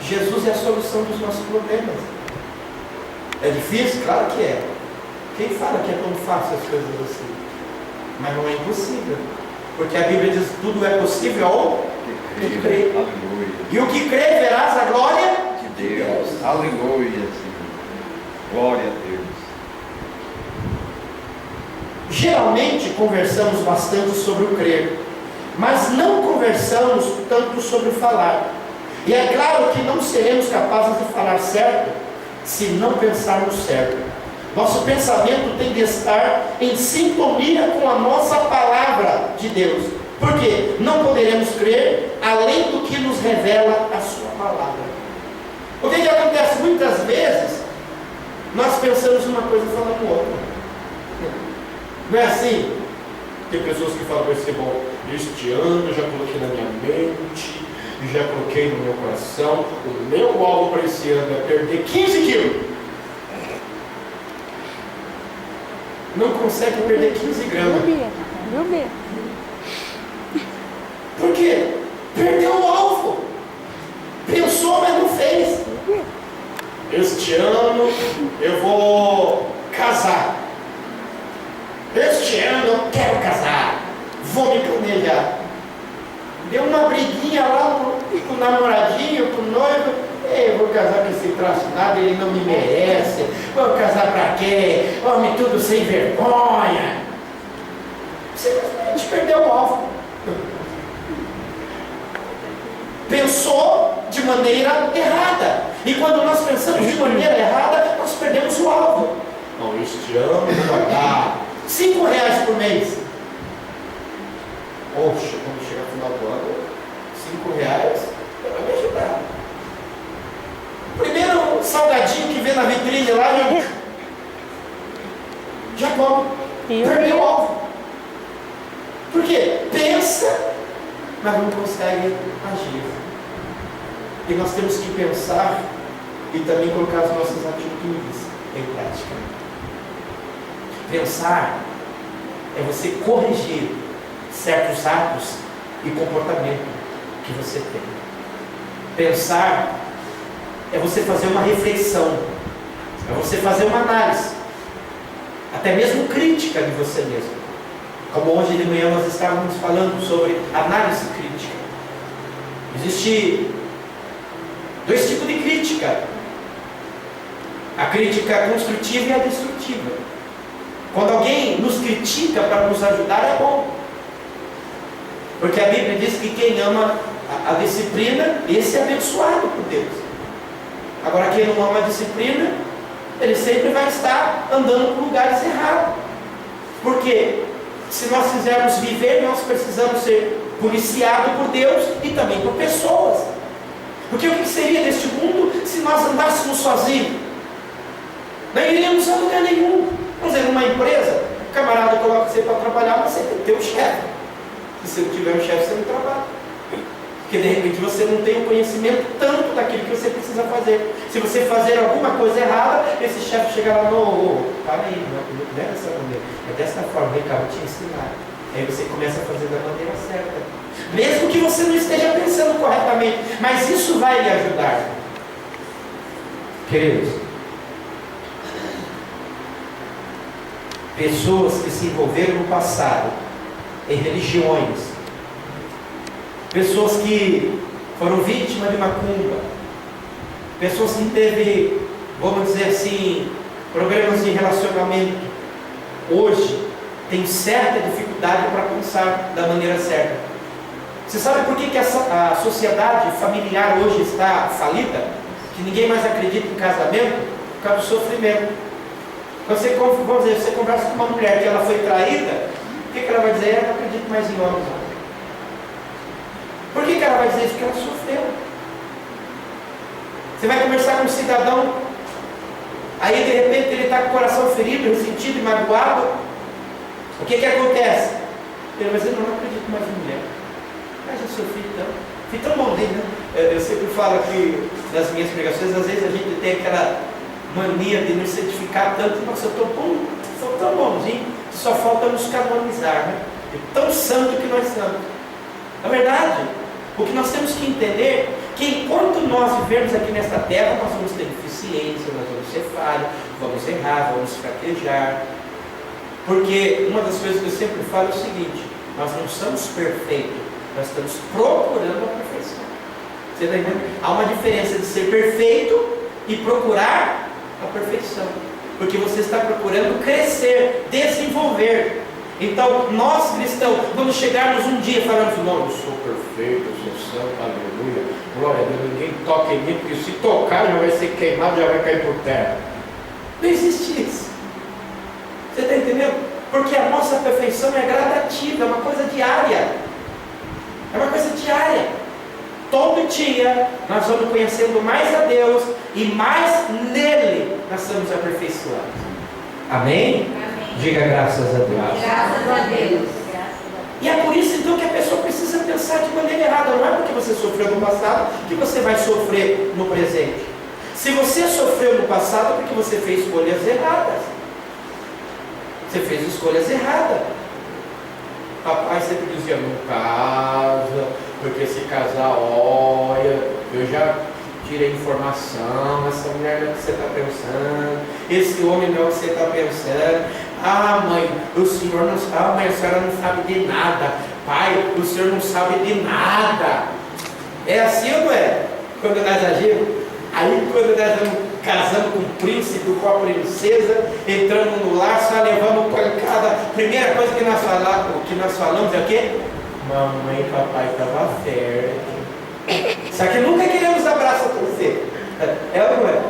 Jesus é a solução dos nossos problemas. É difícil? Claro que é. Quem fala que é tão fácil as coisas assim? Mas não é impossível. Porque a Bíblia diz que tudo é possível ao que crê. E o que crê verás a glória de Deus. Aleluia, Senhor. Glória a Deus. Geralmente conversamos bastante sobre o crer, mas não conversamos tanto sobre o falar. E é claro que não seremos capazes de falar certo se não pensarmos certo. Nosso pensamento tem de estar em sintonia com a nossa palavra de Deus. Por quê? Não poderemos crer além do que nos revela a sua palavra. O que acontece? Muitas vezes nós pensamos uma coisa e falamos outra. Não é assim? Tem pessoas que falam assim: bom, este ano eu já coloquei na minha mente, já coloquei no meu coração, o meu alvo para esse ano é perder 15 quilos. Não consegue perder 15 gramas. Por quê? Perdeu o alvo. Pensou, mas não fez. Este ano eu vou casar. Este ano eu quero casar. Vou me planejar. Deu uma briguinha lá com o namoradinho, com o noivo. Eu vou casar com esse traço nada, ele não me merece. Vou casar pra quê? Homem tudo sem vergonha. Simplesmente perdeu o alvo. Pensou de maneira errada. E quando nós pensamos de maneira errada, nós perdemos o alvo. Não, este ano vai dar R$5 por mês. Poxa, quando chegar no final do ano, R$5 vai me ajudar. Primeiro salgadinho que vê na vitrine lá, já come. Perdeu o alvo. Por quê? Pensa, mas não consegue agir. E nós temos que pensar e também colocar as nossas atitudes em prática. Pensar é você corrigir certos atos e comportamento que você tem. Pensar é você fazer uma reflexão, é você fazer uma análise, até mesmo crítica de você mesmo. Como hoje de manhã nós estávamos falando sobre análise crítica. Existe 2 tipos de crítica: a crítica construtiva e a destrutiva. Quando alguém nos critica para nos ajudar, é bom, porque a Bíblia diz que quem ama a disciplina, esse é abençoado por Deus. Agora, quem não ama a disciplina, ele sempre vai estar andando por lugares errados. Porque se nós quisermos viver, nós precisamos ser policiados por Deus e também por pessoas. Porque o que seria deste mundo se nós andássemos sozinhos? Não iríamos a lugar nenhum. Vamos dizer, numa empresa, o camarada coloca você para trabalhar, mas você tem que ter um chefe. Se você não tiver um chefe, você não trabalha. Porque de repente você não tem o conhecimento tanto daquilo que você precisa fazer. Se você fazer alguma coisa errada, esse chefe chega lá, para aí, não é dessa maneira, é dessa forma, vem cá, vou te ensinar. Aí você começa a fazer da maneira certa. Mesmo que você não esteja pensando corretamente, mas isso vai lhe ajudar. Queridos, pessoas que se envolveram no passado em religiões, pessoas que foram vítimas de macumba, pessoas que teve, vamos dizer assim, problemas de relacionamento, hoje tem certa dificuldade para pensar da maneira certa. Você sabe por que a sociedade familiar hoje está falida? Que ninguém mais acredita em casamento? Por causa do sofrimento. Quando você, vamos dizer, você conversa com uma mulher que ela foi traída, o que ela vai dizer? Eu não acredito mais em homens. Por que ela vai dizer isso? Porque ela sofreu. Você vai conversar com um cidadão, aí de repente ele está com o coração ferido, ressentido e magoado. O que acontece? Ele vai dizer, não acredito mais em mulher. Mas eu sofri tanto. Fui tão bonzinho, né? Eu sempre falo aqui nas minhas pregações, às vezes a gente tem aquela mania de nos certificar tanto. Nossa, eu sou tão bonzinho, que só falta nos canonizar, né? É tão santo que nós somos. Na verdade, o que nós temos que entender é que enquanto nós vivermos aqui nesta terra, nós vamos ter deficiência, nós vamos ser falhos, vamos errar, vamos fraquejar. Porque uma das coisas que eu sempre falo é o seguinte: nós não somos perfeitos, nós estamos procurando a perfeição. Você está entendendo? Há uma diferença de ser perfeito e procurar a perfeição. Porque você está procurando crescer, desenvolver. Então, nós cristãos, quando chegarmos um dia falando: não, eu sou perfeito, eu sou santo, aleluia, glória a Deus, ninguém toca em mim, porque se tocar já vai ser queimado, já vai cair por terra. Não existe isso. Você está entendendo? Porque a nossa perfeição é gradativa, é uma coisa diária. É uma coisa diária. Todo dia nós vamos conhecendo mais a Deus e mais nele nós somos aperfeiçoados. Amém? Amém. Diga graças a Deus. Graças a Deus. E é por isso então que a pessoa precisa pensar de maneira errada. Não é porque você sofreu no passado que você vai sofrer no presente. Se você sofreu no passado é porque você fez escolhas erradas. Você fez escolhas erradas. Papai sempre dizia: não casa, porque se casar, olha, eu já tirei informação, essa mulher não é o que você está pensando, esse homem não é o que você está pensando. Ah, mãe, o senhor não sabe, ah, mãe, a senhora não sabe de nada. Pai, o senhor não sabe de nada. É assim ou não é? Quando nós agimos, aí quando nós estamos casando com o príncipe, com a princesa, entrando no lar, só levando pancada, primeira coisa que nós falamos é o quê? Mamãe e papai estavam certos. Só que nunca queremos dar braço a torcer. É ou não é?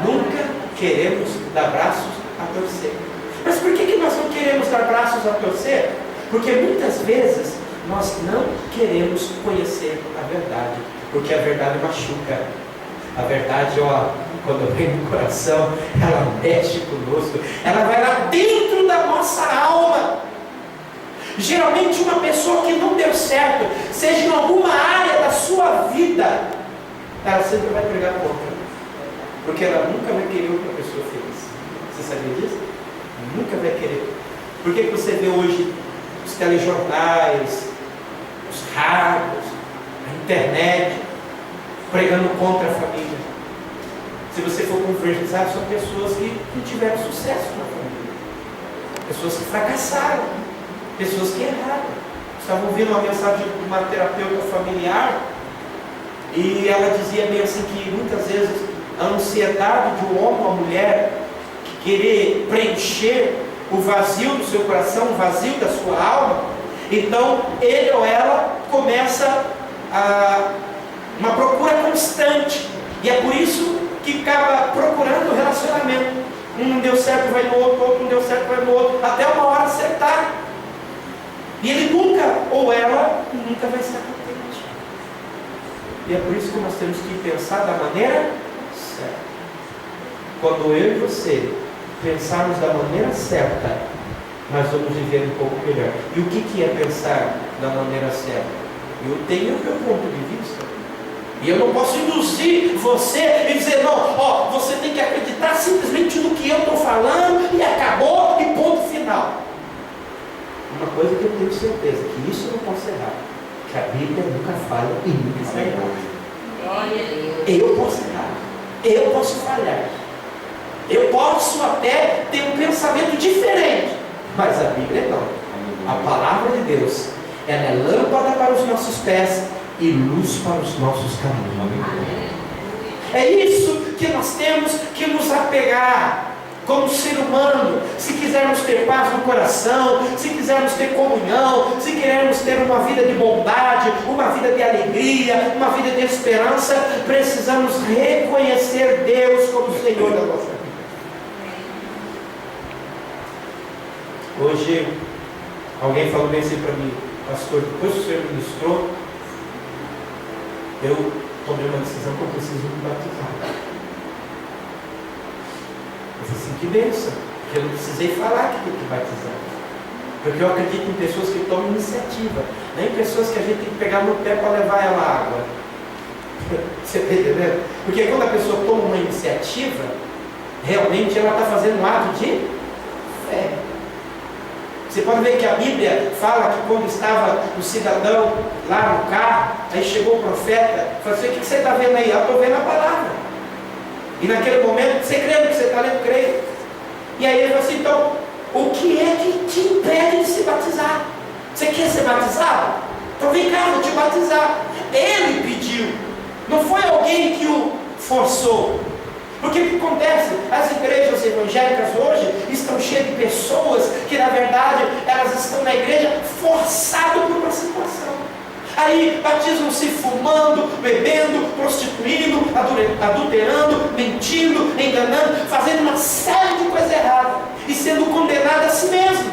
Nunca queremos dar braços a torcer. Mas por que nós não queremos dar braços a torcer? Porque muitas vezes nós não queremos conhecer a verdade. Porque a verdade machuca. A verdade, ó, quando vem no coração, ela mexe conosco. Ela vai lá dentro da nossa alma. Geralmente uma pessoa que não deu certo, seja em alguma área da sua vida, ela sempre vai pregar contra. Porque ela nunca vai querer outra pessoa feliz. Você sabia disso? Nunca vai querer. Por que você vê hoje os telejornais, os rádios, a internet, pregando contra a família? Se você for conversar, são pessoas que não tiveram sucesso na família. Pessoas que fracassaram. Pessoas que erraram. Estava ouvindo uma mensagem de uma terapeuta familiar e ela dizia bem assim que muitas vezes a ansiedade de um homem ou uma mulher querer preencher o vazio do seu coração, o vazio da sua alma, então ele ou ela começa uma procura constante, e é por isso que acaba procurando relacionamento. Um não deu certo, vai no outro, outro não deu certo, vai no outro, até uma hora acertar. E ele nunca, ou ela, nunca vai estar contente. E é por isso que nós temos que pensar da maneira certa. Quando eu e você pensarmos da maneira certa, nós vamos viver um pouco melhor. E o que é pensar da maneira certa? Eu tenho o meu ponto de vista. E eu não posso induzir você e dizer: não, ó, você tem que acreditar simplesmente no que eu estou falando e acabou e ponto final. Uma coisa que eu tenho certeza, que isso eu não posso errar, que a Bíblia nunca falha e nunca está errada. Eu posso errar, eu posso falhar, eu posso até ter um pensamento diferente, mas a Bíblia não. A palavra de Deus, ela é lâmpada para os nossos pés e luz para os nossos caminhos. É isso que nós temos que nos apegar. Como ser humano, se quisermos ter paz no coração, se quisermos ter comunhão, se quisermos ter uma vida de bondade, uma vida de alegria, uma vida de esperança, precisamos reconhecer Deus como Senhor da nossa vida. Hoje, alguém falou bem assim para mim: pastor, depois que o senhor ministrou, eu tomei uma decisão que eu preciso me batizar. Eu falei assim: que bênção, porque eu não precisei falar que tem que batizar. Porque eu acredito em pessoas que tomam iniciativa, nem pessoas que a gente tem que pegar no pé para levar ela à água. Você está entendendo? Porque quando a pessoa toma uma iniciativa, realmente ela está fazendo um ato de fé. Você pode ver que a Bíblia fala que quando estava o cidadão lá no carro, aí chegou o profeta, falou assim: o que você está vendo aí? Eu estou vendo a palavra. E naquele momento, você crê no que você está lendo? Creio. E aí ele falou assim: então, o que é que te impede de se batizar? Você quer ser batizado? Então vem cá, vou te batizar. Ele pediu, não foi alguém que o forçou. Porque o que acontece? As igrejas evangélicas hoje estão cheias de pessoas que na verdade elas estão na igreja forçadas por uma situação. Aí batizam-se fumando, bebendo, prostituindo, adulterando, mentindo, enganando, fazendo uma série de coisas erradas e sendo condenado a si mesmo.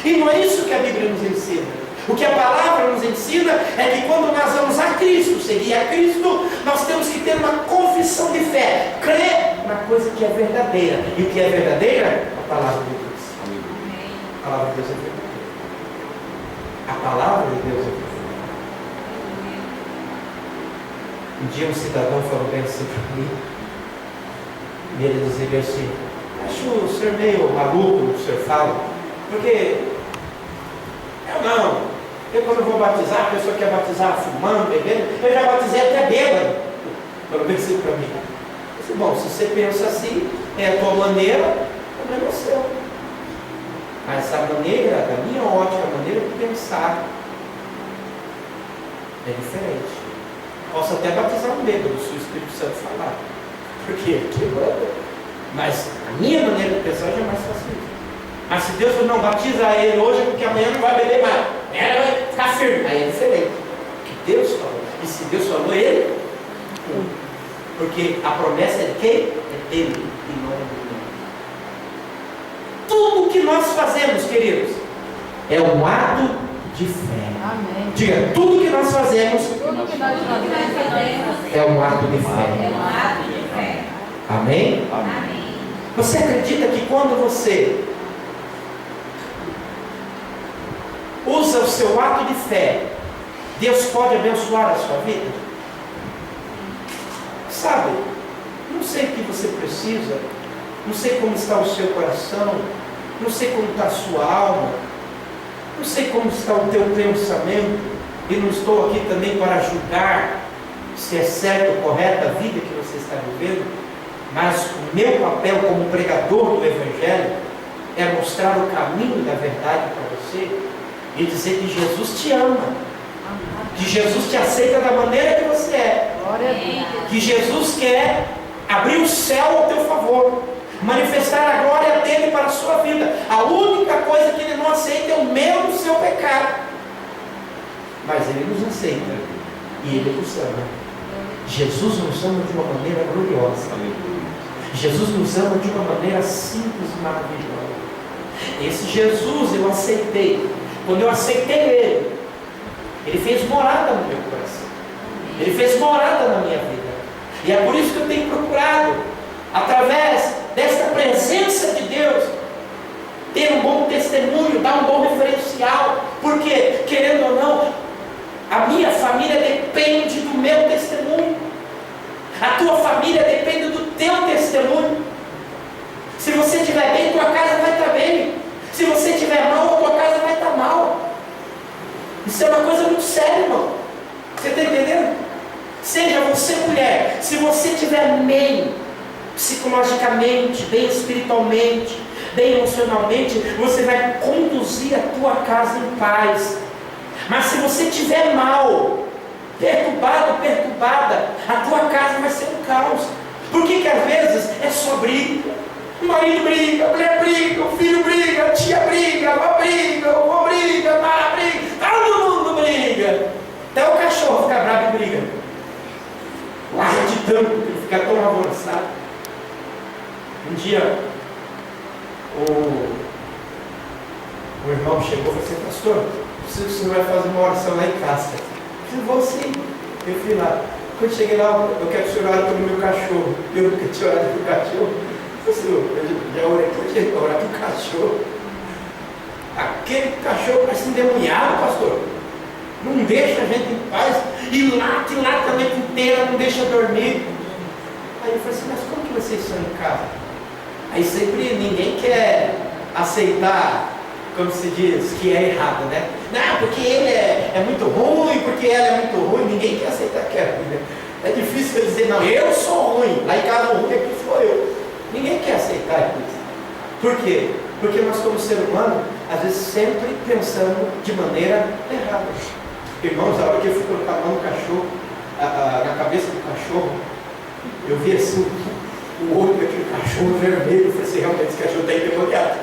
E não é isso que a Bíblia nos ensina. O que a palavra nos ensina é que quando nós vamos a Cristo, seguir a Cristo, nós temos que ter uma confissão de fé, crer na coisa que é verdadeira. E o que é verdadeira? A palavra de Deus. A palavra de Deus é verdadeira. A palavra de Deus é verdadeira. Um dia um cidadão falou bem assim para mim, e ele dizia assim: acho o senhor meio maluco, o senhor fala, porque eu quando vou batizar, a pessoa quer batizar fumando, bebendo, eu já batizei até bêbado. Pelo menos assim para mim. Eu disse: bom, se você pensa assim, é a tua maneira, o problema é seu. Mas a maneira, da minha ótica, a maneira de pensar é diferente. Posso até batizar um bêbado, se o Espírito Santo falar. Por quê? Mas a minha maneira de pensar eu jamais faço isso. Mas se Deus não batiza ele hoje, porque amanhã não vai beber mais, ela vai ficar firme. Aí é diferente. O que Deus falou. E se Deus falou, ele cumpre. Porque a promessa é de quem? É dele e não é de mim. Tudo que nós fazemos, queridos, é um ato de fé. Amém. Diga, tudo que nós fazemos Tudo que nós fazemos é um ato de fé. é um ato de fé. Amém? Amém. Você acredita que quando você usa o seu ato de fé, Deus pode abençoar a sua vida? Sabe, não sei o que você precisa, não sei como está o seu coração, não sei como está a sua alma, não sei como está o teu pensamento, e não estou aqui também para julgar se é certo ou correta a vida que você está vivendo, mas o meu papel como pregador do Evangelho é mostrar o caminho da verdade para você e dizer que Jesus te ama, que Jesus te aceita da maneira que você é, Glória a Deus. que Jesus quer abrir o céu ao teu favor, manifestar a glória dele para a sua vida. A única coisa que ele não aceita é o meu e o seu pecado, mas ele nos aceita e ele nos ama. Jesus nos ama de uma maneira gloriosa. Jesus nos ama de uma maneira simples e maravilhosa. Esse Jesus eu aceitei. Quando eu aceitei ele, ele fez morada no meu coração, ele fez morada na minha vida. E é por isso que eu tenho procurado, através desta presença de Deus, ter um bom testemunho, dar um bom referencial. Porque, querendo ou não, a minha família depende do meu testemunho. A tua família depende do teu testemunho. Se você estiver bem, tua casa vai estar bem. Se você estiver mal, a tua casa vai estar mal. Isso é uma coisa muito séria, irmão. Você está entendendo? Seja você mulher, se você estiver bem psicologicamente, bem espiritualmente, bem emocionalmente, você vai conduzir a tua casa em paz. Mas se você estiver mal, perturbado, perturbada, a tua casa vai ser um caos. Por que às vezes é só briga? O marido briga, a mulher briga, o filho briga, a tia briga, a avó briga, o avô briga, a mãe briga, todo mundo briga. Até o cachorro fica bravo e briga. Larga de tanto, ele fica tão avançado. Um dia, o irmão chegou e falou assim: pastor, preciso que o senhor vai fazer uma oração lá em casa. Eu vou sim. Eu fui lá. Quando cheguei lá, eu quero que o senhor ore pelo meu cachorro. Eu nunca tinha orado pelo cachorro. Eu já orei por ele, orar pelo cachorro. Aquele cachorro parece endemoniado, pastor. Não deixa a gente em paz. E late a noite inteira, não deixa dormir. Aí eu falei assim: mas como que vocês são em casa? Aí sempre ninguém quer aceitar como se diz, que é errada, né? Não, porque ele é muito ruim, porque ela é muito ruim, ninguém quer aceitar que é ruim, né? É difícil dizer, não, eu sou ruim, lá em casa o ruim aqui sou eu. Ninguém quer aceitar isso. Por quê? Porque nós, como ser humano, às vezes sempre pensamos de maneira errada. Irmãos, a hora que eu fui colocar a mão no cachorro, na cabeça do cachorro, eu vi assim, o olho daquele cachorro vermelho. Eu falei assim, realmente esse cachorro está endemoniado.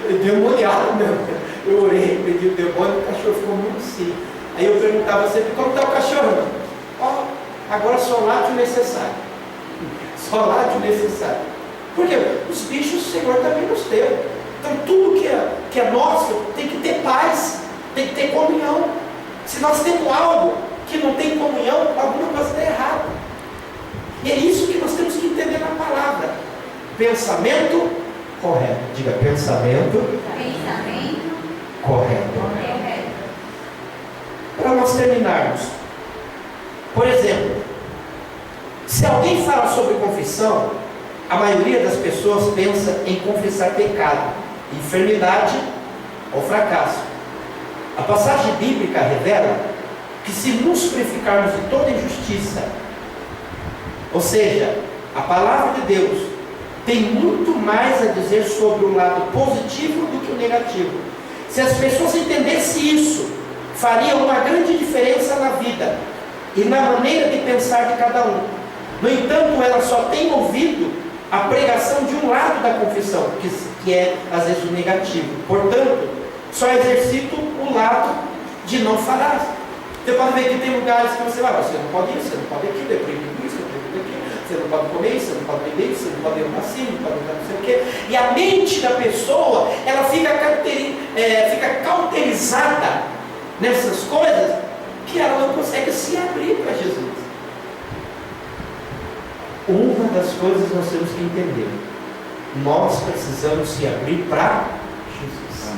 Endemoniado mesmo. Eu orei, pedi o demônio, o cachorro ficou muito assim. Aí eu perguntava sempre, como está o cachorro? Ó, agora só late o necessário. Só late o necessário. Porque os bichos o Senhor também nos deu. Então tudo que é nosso tem que ter paz, tem que ter comunhão. Se nós temos algo que não tem comunhão, alguma coisa está errada. E é isso que nós temos que entender na palavra. Pensamento correto. Diga, pensamento correto. Para nós terminarmos, por exemplo, se alguém fala sobre confissão, a maioria das pessoas pensa em confessar pecado, enfermidade ou fracasso. A passagem bíblica revela que se nos purificarmos de toda injustiça, ou seja, a palavra de Deus tem muito mais a dizer sobre o lado positivo do que o negativo. Se as pessoas entendessem isso, faria uma grande diferença na vida e na maneira de pensar de cada um. No entanto, ela só tem ouvido a pregação de um lado da confissão, que é às vezes o negativo. Portanto, só exercito o lado de não falar. Você pode ver que tem lugares que você vai, você não pode isso, você não pode aquilo, é proibido isso, é proibido aquilo, você não pode comer isso, você não pode beber isso, você não pode andar assim, não pode andar não sei o quê. E a mente da pessoa, ela fica cauterizada nessas coisas, que ela não consegue se abrir para Jesus. Uma das coisas nós temos que entender: nós precisamos se abrir para Jesus.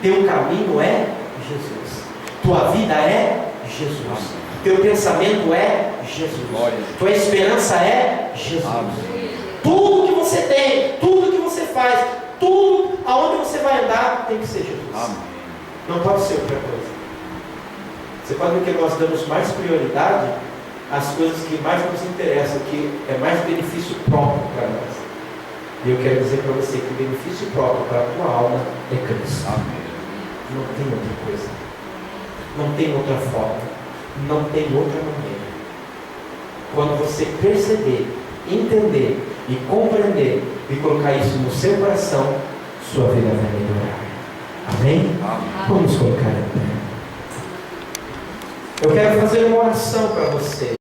Teu caminho é Jesus, tua vida é Jesus, teu pensamento é Jesus, tua esperança é Jesus. Tudo que você tem, tudo que você faz, tudo aonde você vai andar tem que ser Jesus. Não pode ser outra coisa. Você pode ver que nós damos mais prioridade às coisas que mais nos interessam, que é mais benefício próprio para nós. E eu quero dizer para você que o benefício próprio para a tua alma é Cristo. Não tem outra coisa, não tem outra forma, não tem outra maneira. Quando você perceber, entender e compreender e colocar isso no seu coração, sua vida vai melhorar. Amém? Vamos colocar em pé. Eu quero fazer uma oração para você.